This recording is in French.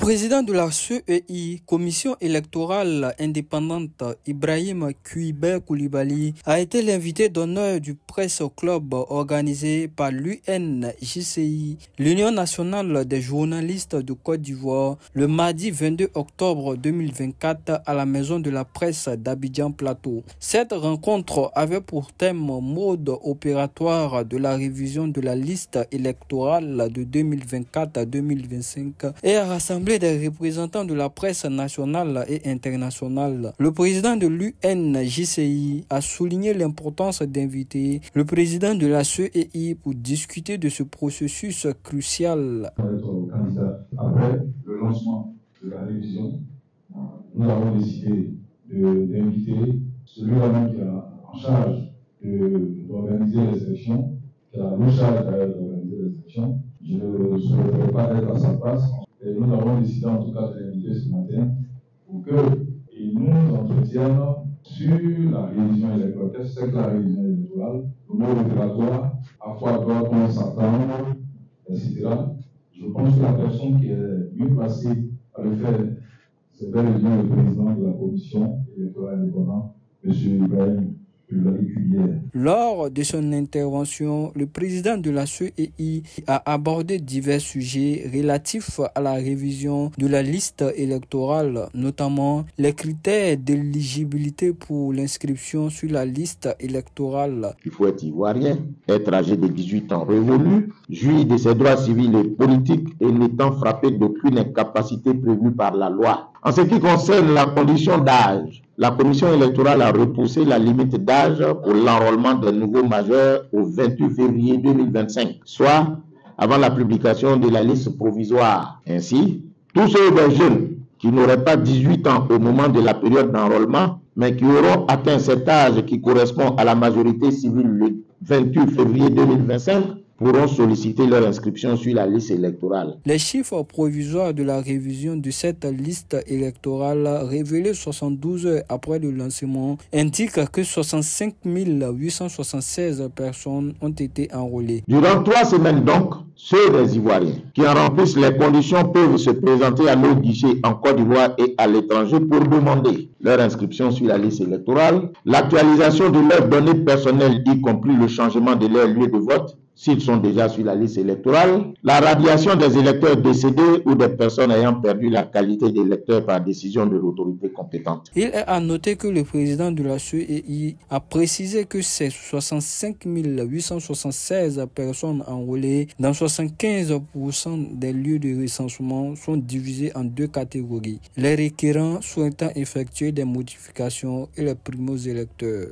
président de la CEI, Commission électorale indépendante, Ibrahim Kouibe Koulibaly, a été l'invité d'honneur du Press Club organisé par l'UNJCI, l'Union nationale des journalistes de Côte d'Ivoire, le mardi 22 octobre 2024 à la Maison de la Presse d'Abidjan Plateau. Cette rencontre avait pour thème mode opératoire de la révision de la liste électorale de 2024 à 2025 et a rassemblé des représentants de la presse nationale et internationale. Le président de l'UNJCI a souligné l'importance d'inviter le président de la CEI pour discuter de ce processus crucial. Après le lancement de la révision, nous avons décidé d'inviter celui-là qui est en charge d'organiser les élections, qui a la charge d'organiser les élections. Je ne souhaiterais pas être à sa place. Et nous avons décidé en tout cas de l'inviter ce matin pour qu'il nous entretienne sur la révision électorale. Qu'est-ce que c'est que la révision électorale? Le mot opératoire, à quoi doit-on s'attendre, etc. Je pense que la personne qui est mieux placée à le faire, c'est bel et bien le président de la commission électorale indépendante, M. Ibrahim. Lors de son intervention, le président de la CEI a abordé divers sujets relatifs à la révision de la liste électorale, notamment les critères d'éligibilité pour l'inscription sur la liste électorale. Il faut être ivoirien, être âgé de 18 ans révolu, jouir de ses droits civils et politiques et n'étant frappé d'aucune incapacité prévue par la loi. En ce qui concerne la condition d'âge, la commission électorale a repoussé la limite d'âge pour l'enrôlement des nouveaux majeurs au 28 février 2025, soit avant la publication de la liste provisoire. Ainsi, tous ceux des jeunes qui n'auraient pas 18 ans au moment de la période d'enrôlement, mais qui auront atteint cet âge qui correspond à la majorité civile le 28 février 2025, pourront solliciter leur inscription sur la liste électorale. Les chiffres provisoires de la révision de cette liste électorale, révélés 72 heures après le lancement, indiquent que 65 876 personnes ont été enrôlées. Durant 3 semaines donc, ceux des Ivoiriens qui en remplissent les conditions peuvent se présenter à nos guichets en Côte d'Ivoire et à l'étranger pour demander leur inscription sur la liste électorale, l'actualisation de leurs données personnelles, y compris le changement de leur lieu de vote, s'ils sont déjà sur la liste électorale, la radiation des électeurs décédés ou des personnes ayant perdu la qualité d'électeur par décision de l'autorité compétente. Il est à noter que le président de la CEI a précisé que ces 65 876 personnes enrôlées dans 75% des lieux de recensement sont divisées en 2 catégories. Les requérants souhaitant effectuer des modifications et les primo-électeurs.